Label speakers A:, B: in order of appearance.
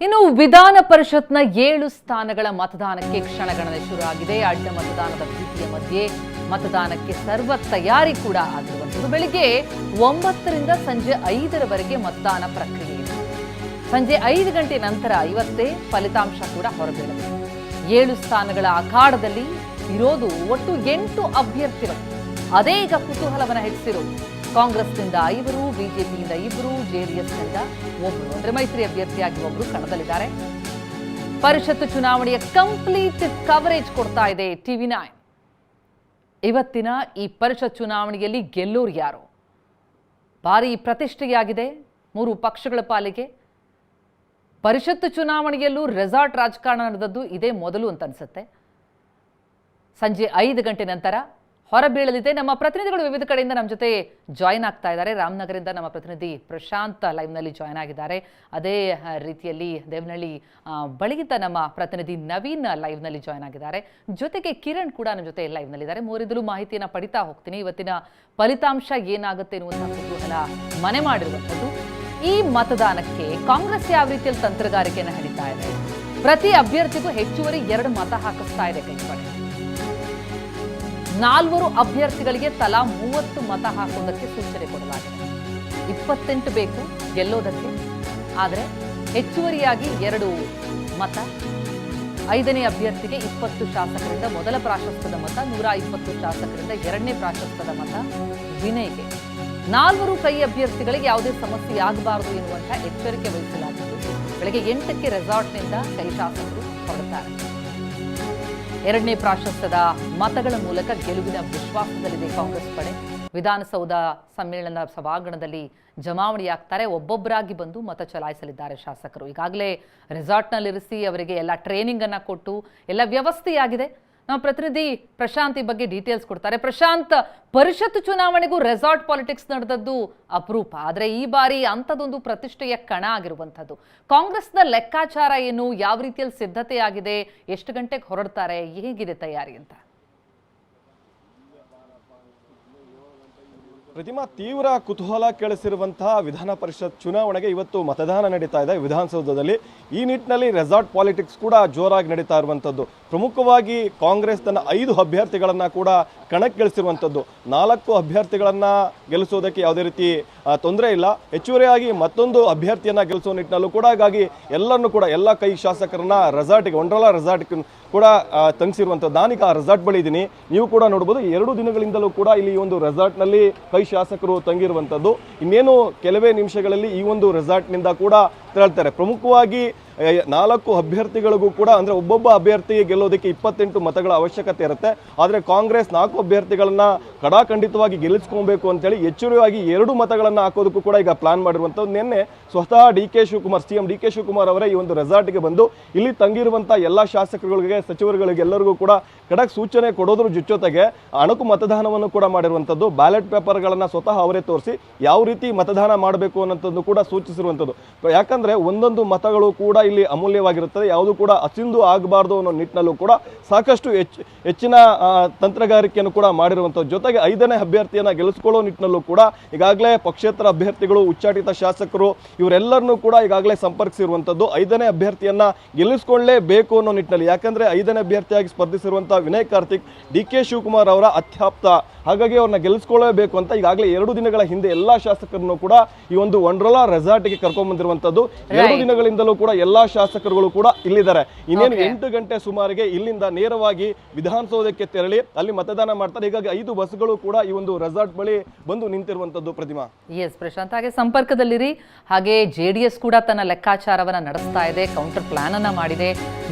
A: ಇನ್ನು ವಿಧಾನ ಪರಿಷತ್ನ 7 ಸ್ಥಾನಗಳ ಮತದಾನಕ್ಕೆ ಕ್ಷಣಗಣನೆ ಶುರು ಆಗಿದೆ. ಅಡ್ಡ ಮತದಾನದ ಭೀತಿಯ ಮಧ್ಯೆ ಮತದಾನಕ್ಕೆ ಸರ್ವ ತಯಾರಿ ಕೂಡ ಆಗಿರುವಂಥದ್ದು. ಬೆಳಿಗ್ಗೆ 9ರಿಂದ ಸಂಜೆ 5ರವರೆಗೆ ಮತದಾನ ಪ್ರಕ್ರಿಯೆ ಇದೆ. ಸಂಜೆ 5 ಗಂಟೆ ನಂತರ ಇವತ್ತೇ ಫಲಿತಾಂಶ ಕೂಡ ಹೊರಬೀಳಲಿದೆ. 7 ಸ್ಥಾನಗಳ ಅಖಾಡದಲ್ಲಿ ಇರೋದು ಒಟ್ಟು 8 ಅಭ್ಯರ್ಥಿಗಳು. ಅದೇ ಈಗ ಕುತೂಹಲವನ್ನು ಹೆಚ್ಚಿಸಿರೋದು. ಕಾಂಗ್ರೆಸ್ನಿಂದ 5, ಬಿಜೆಪಿಯಿಂದ 2, ಜೆಡಿಎಸ್ನಿಂದ 1 ಅಂದ್ರೆ ಮೈತ್ರಿ ಅಭ್ಯರ್ಥಿಯಾಗಿ 1 ಕಣದಲ್ಲಿದ್ದಾರೆ. ಪರಿಷತ್ ಚುನಾವಣೆಯ ಕಂಪ್ಲೀಟ್ ಕವರೇಜ್ ಕೊಡ್ತಾ ಇದೆ TV9. ಇವತ್ತಿನ ಈ ಪರಿಷತ್ ಚುನಾವಣೆಯಲ್ಲಿ ಗೆಲ್ಲೋರು ಯಾರು? ಭಾರಿ ಪ್ರತಿಷ್ಠೆಯಾಗಿದೆ 3 ಪಕ್ಷಗಳ ಪಾಲಿಗೆ. ಪರಿಷತ್ ಚುನಾವಣೆಯಲ್ಲೂ ರೆಸಾರ್ಟ್ ರಾಜಕಾರಣ ನಡೆದದ್ದು ಇದೇ ಮೊದಲು ಅಂತ ಅನ್ಸುತ್ತೆ. ಸಂಜೆ 5 ಗಂಟೆ ನಂತರ ಹೊರಬೀಳಲಿದೆ. ನಮ್ಮ ಪ್ರತಿನಿಧಿಗಳು ವಿವಿಧ ಕಡೆಯಿಂದ ನಮ್ಮ ಜೊತೆ ಜಾಯಿನ್ ಆಗ್ತಾ ಇದ್ದಾರೆ. ರಾಮನಗರದಿಂದ ನಮ್ಮ ಪ್ರತಿನಿಧಿ ಪ್ರಶಾಂತ್ ಲೈವ್ನಲ್ಲಿ ಜಾಯಿನ್ ಆಗಿದ್ದಾರೆ. ಅದೇ ರೀತಿಯಲ್ಲಿ ದೇವನಹಳ್ಳಿ ಬಳಿಗಿಂತ ನಮ್ಮ ಪ್ರತಿನಿಧಿ ನವೀನ್ ಲೈವ್ನಲ್ಲಿ ಜಾಯಿನ್ ಆಗಿದ್ದಾರೆ. ಜೊತೆಗೆ ಕಿರಣ್ ಕೂಡ ನಮ್ಮ ಜೊತೆ ಲೈವ್ನಲ್ಲಿದ್ದಾರೆ. ಮೂರಿದಲು ಮಾಹಿತಿಯನ್ನು ಪಡಿತಾ ಹೋಗ್ತೀನಿ. ಇವತ್ತಿನ ಫಲಿತಾಂಶ ಏನಾಗುತ್ತೆ ಎನ್ನುವಂತಹ ಕುತೂಹಲ ಮನೆ ಮಾಡಿರುವಂಥದ್ದು. ಈ ಮತದಾನಕ್ಕೆ ಕಾಂಗ್ರೆಸ್ ಯಾವ ರೀತಿಯಲ್ಲಿ ತಂತ್ರಗಾರಿಕೆಯನ್ನು ಹಿಡಿತಾ ಇದೆ? ಪ್ರತಿ ಅಭ್ಯರ್ಥಿಗೂ ಹೆಚ್ಚುವರಿ 2 ಮತ ಹಾಕಿಸ್ತಾ ಇದೆ ಕೈಪಡೆ. 4 ಅಭ್ಯರ್ಥಿಗಳಿಗೆ ತಲಾ 30 ಮತ ಹಾಕೋದಕ್ಕೆ ಸೂಚನೆ ಕೊಡಲಾಗಿದೆ. 28 ಬೇಕು ಗೆಲ್ಲೋದಕ್ಕೆ. ಆದರೆ ಹೆಚ್ಚುವರಿಯಾಗಿ 2 ಮತ. 5ನೇ ಅಭ್ಯರ್ಥಿಗೆ 20 ಶಾಸಕರಿಂದ ಮೊದಲ ಪ್ರಾಶಸ್ತ್ಯದ ಮತ, 120 ಶಾಸಕರಿಂದ 2ನೇ ಪ್ರಾಶಸ್ತ್ಯದ ಮತ ವಿನಯ್ಗೆ. 4 ಕೈ ಅಭ್ಯರ್ಥಿಗಳಿಗೆ ಯಾವುದೇ ಸಮಸ್ಯೆ ಆಗಬಾರದು ಎನ್ನುವಂಥ ಎಚ್ಚರಿಕೆ ವಹಿಸಲಾಗಿತ್ತು. ಬೆಳಗ್ಗೆ 8ಕ್ಕೆ ರೆಸಾರ್ಟ್ನಿಂದ ಕೈ ಶಾಸಕರು ಹೊರಡ್ತಾರೆ. 2ನೇ ಪ್ರಾಶಸ್ತ್ಯದ ಮತಗಳ ಮೂಲಕ ಗೆಲುವಿನ ವಿಶ್ವಾಸದಲ್ಲಿದೆ ಕಾಂಗ್ರೆಸ್ ಪಡೆ. ವಿಧಾನಸೌಧ ಸಮ್ಮೇಳನ ಸಭಾಂಗಣದಲ್ಲಿ ಜಮಾವಣೆಯಾಗ್ತಾರೆ. ಒಬ್ಬೊಬ್ಬರಾಗಿ ಬಂದು ಮತ ಚಲಾಯಿಸಲಿದ್ದಾರೆ ಶಾಸಕರು. ಈಗಾಗಲೇ ರೆಸಾರ್ಟ್ನಲ್ಲಿರಿಸಿ ಅವರಿಗೆ ಎಲ್ಲ ಟ್ರೈನಿಂಗ್ ಅನ್ನ ಕೊಟ್ಟು ಎಲ್ಲ ವ್ಯವಸ್ಥೆಯಾಗಿದೆ. ನಮ್ಮ ಪ್ರತಿನಿಧಿ ಪ್ರಶಾಂತ್ ಈ ಬಗ್ಗೆ ಡೀಟೇಲ್ಸ್ ಕೊಡ್ತಾರೆ. ಪ್ರಶಾಂತ್, ಪರಿಷತ್ ಚುನಾವಣೆಗೂ ರೆಸಾರ್ಟ್ ಪಾಲಿಟಿಕ್ಸ್ ನಡೆದದ್ದು ಅಪರೂಪ. ಆದರೆ ಈ ಬಾರಿ ಅಂಥದ್ದೊಂದು ಪ್ರತಿಷ್ಠೆಯ ಕಣ ಆಗಿರುವಂಥದ್ದು. ಕಾಂಗ್ರೆಸ್ನ ಲೆಕ್ಕಾಚಾರ ಏನು? ಯಾವ ರೀತಿಯಲ್ಲಿ ಸಿದ್ಧತೆ ಆಗಿದೆ? ಎಷ್ಟು ಗಂಟೆಗೆ ಹೊರಡ್ತಾರೆ? ಹೇಗಿದೆ ತಯಾರಿ ಅಂತ?
B: ಪ್ರತಿಮಾ, ತೀವ್ರ ಕುತೂಹಲ ಕೆಳಿಸಿರುವಂತಹ ವಿಧಾನ ಪರಿಷತ್ ಚುನಾವಣೆಗೆ ಇವತ್ತು ಮತದಾನ ನಡೀತಾ ಇದೆ ವಿಧಾನಸೌಧದಲ್ಲಿ. ಈ ನಿಟ್ಟಿನಲ್ಲಿ ರೆಸಾರ್ಟ್ ಪಾಲಿಟಿಕ್ಸ್ ಕೂಡ ಜೋರಾಗಿ ನಡೀತಾ ಇರುವಂಥದ್ದು. ಪ್ರಮುಖವಾಗಿ ಕಾಂಗ್ರೆಸ್ ತನ್ನ 5 ಅಭ್ಯರ್ಥಿಗಳನ್ನು ಕೂಡ ಕಣಕ್ಕಿಳಿಸಿರುವಂಥದ್ದು. 4 ಅಭ್ಯರ್ಥಿಗಳನ್ನು ಗೆಲ್ಲಿಸೋದಕ್ಕೆ ಯಾವುದೇ ರೀತಿ ತೊಂದರೆ ಇಲ್ಲ. ಹೆಚ್ಚುವರಿಯಾಗಿ ಮತ್ತೊಂದು ಅಭ್ಯರ್ಥಿಯನ್ನು ಗೆಲ್ಲಿಸೋ ನಿಟ್ಟಿನಲ್ಲೂ ಕೂಡ ಹಾಗಾಗಿ ಎಲ್ಲರನ್ನೂ ಕೂಡ ಎಲ್ಲ ಕೈ ಶಾಸಕರನ್ನ ರೆಸಾರ್ಟ್ಗೆ, ವಂಡರ್ಲಾ ರೆಸಾರ್ಟ್ಗೆ ಕೂಡ ತಂಗಿಸಿರುವಂಥದ್ದು. ನಾನೀಗ ಆ ರೆಸಾರ್ಟ್ ಬಳಿ ಇದ್ದೀನಿ. ನೀವು ಕೂಡ ನೋಡ್ಬೋದು, 2 ದಿನಗಳಿಂದಲೂ ಕೂಡ ಇಲ್ಲಿ ಒಂದು ರೆಸಾರ್ಟ್ನಲ್ಲಿ ಕೈ ಶಾಸಕರು ತಂಗಿರುವಂಥದ್ದು. ಇನ್ನೇನು ಕೆಲವೇ ನಿಮಿಷಗಳಲ್ಲಿ ಈ ಒಂದು ರೆಸಾರ್ಟ್ನಿಂದ ಕೂಡ ತೆರಳ್ತಾರೆ. ಪ್ರಮುಖವಾಗಿ 4 ಅಭ್ಯರ್ಥಿಗಳಿಗೂ ಕೂಡ ಅಂದರೆ ಒಬ್ಬೊಬ್ಬ ಅಭ್ಯರ್ಥಿಗೆ ಗೆಲ್ಲೋದಕ್ಕೆ 28 ಮತಗಳ ಅವಶ್ಯಕತೆ ಇರುತ್ತೆ. ಆದರೆ ಕಾಂಗ್ರೆಸ್ 4 ಅಭ್ಯರ್ಥಿಗಳನ್ನ ಕಡಾಖಂಡಿತವಾಗಿ ಗೆಲ್ಲಿಸ್ಕೊಬೇಕು ಅಂತೇಳಿ ಹೆಚ್ಚುವರಿಯಾಗಿ 2 ಮತಗಳನ್ನು ಹಾಕೋದಕ್ಕೂ ಕೂಡ ಈಗ ಪ್ಲಾನ್ ಮಾಡಿರುವಂಥದ್ದು. ನಿನ್ನೆ ಸ್ವತಃ ಸಿಎಂ ಡಿ ಕೆ ಶಿವಕುಮಾರ್ ಅವರೇ ಈ ಒಂದು ರೆಸಾರ್ಟ್ಗೆ ಬಂದು ಇಲ್ಲಿ ತಂಗಿರುವಂಥ ಎಲ್ಲ ಶಾಸಕರುಗಳಿಗೆ, ಸಚಿವರುಗಳಿಗೆ ಎಲ್ಲರಿಗೂ ಕೂಡ ಖಡಕ್ ಸೂಚನೆ ಕೊಡೋದ್ರ ಜೊತೆಗೆ ಅಣಕು ಮತದಾನವನ್ನು ಕೂಡ ಮಾಡಿರುವಂಥದ್ದು. ಬ್ಯಾಲೆಟ್ ಪೇಪರ್ಗಳನ್ನು ಸ್ವತಃ ಅವರೇ ತೋರಿಸಿ ಯಾವ ರೀತಿ ಮತದಾನ ಮಾಡಬೇಕು ಅನ್ನೋಂಥದ್ದು ಕೂಡ ಸೂಚಿಸಿರುವಂಥದ್ದು. ಯಾಕಂದ್ರೆ ಒಂದೊಂದು ಮತಗಳು ಕೂಡ ಇಲ್ಲಿ ಅಮೂಲ್ಯವಾಗಿರುತ್ತದೆ. ಯಾವುದು ಕೂಡ ಅಸಿಂಧು ಆಗಬಾರ್ದು ಅನ್ನೋ ನಿಟ್ಟಿನಲ್ಲೂ ಕೂಡ ಸಾಕಷ್ಟು ಹೆಚ್ಚಿನ ತಂತ್ರಗಾರಿಕೆಯನ್ನು ಕೂಡ ಮಾಡಿರುವಂಥದ್ದು. ಜೊತೆಗೆ 5ನೇ ಅಭ್ಯರ್ಥಿಯನ್ನು ಗೆಲ್ಲಿಸ್ಕೊಳ್ಳೋ ನಿಟ್ಟಿನಲ್ಲೂ ಕೂಡ ಈಗಾಗಲೇ ಪಕ್ಷೇತರ ಅಭ್ಯರ್ಥಿಗಳು, ಉಚ್ಚಾಟಿತ ಶಾಸಕರು ಇವರೆಲ್ಲರನ್ನೂ ಕೂಡ ಈಗಾಗಲೇ ಸಂಪರ್ಕಿಸಿರುವಂಥದ್ದು. 5ನೇ ಅಭ್ಯರ್ಥಿಯನ್ನ ಗೆಲ್ಲಿಸ್ಕೊಳ್ಳೇಬೇಕು ಅನ್ನೋ ನಿಟ್ಟಿನಲ್ಲಿ. ಯಾಕಂದ್ರೆ 5ನೇ ಅಭ್ಯರ್ಥಿಯಾಗಿ ಸ್ಪರ್ಧಿಸಿರುವಂತಹ ವಿನಯ್ ಕಾರ್ತಿಕ್ ಡಿ ಕೆ ಶಿವಕುಮಾರ್ ಅವರ ಅತ್ಯಾಪ್ತ. ಹಾಗಾಗಿ ಅವ್ರನ್ನ ಗೆಲ್ಲಿಸ್ಕೊಳ್ಳೇಬೇಕು ಅಂತ ಈಗಾಗಲೇ 2 ದಿನಗಳ ಹಿಂದೆ ಎಲ್ಲಾ ಶಾಸಕರನ್ನು ಕೂಡ ಈ ಒಂದು ವಂಡರ್ಲಾ ರೆಸಾರ್ಟ್ಗೆ ಕರ್ಕೊಂಡ್ ಬಂದಿರುವಂತದ್ದು. 2 ದಿನಗಳಿಂದಲೂ ಕೂಡ ಎಲ್ಲಾ ಶಾಸಕರುಗಳು ಕೂಡ ಇಲ್ಲಿದ್ದಾರೆ. ಇನ್ನೇನು 8 ಗಂಟೆ ಸುಮಾರಿಗೆ ಇಲ್ಲಿಂದ ನೇರವಾಗಿ ವಿಧಾನಸೌಧಕ್ಕೆ ತೆರಳಿ ಅಲ್ಲಿ ಮತದಾನ ಮಾಡ್ತಾರೆ. ಹೀಗಾಗಿ 5 ಬಸ್ಗಳು ಕೂಡ ಈ ಒಂದು ರೆಸಾರ್ಟ್ ಬಳಿ ಬಂದು ನಿಂತಿರುವಂತದ್ದು. ಪ್ರತಿಮಾ,
A: ಎಸ್ ಪ್ರಶಾಂತ್, ಹಾಗೆ ಸಂಪರ್ಕದಲ್ಲಿರಿ. ಹಾಗೆ ಜೆಡಿಎಸ್ ಕೂಡ ತನ್ನ ಲೆಕ್ಕಾಚಾರವನ್ನ ನಡೆಸ್ತಾ ಇದೆ, ಕೌಂಟರ್ ಪ್ಲಾನ್ ಅನ್ನ ಮಾಡಿದೆ.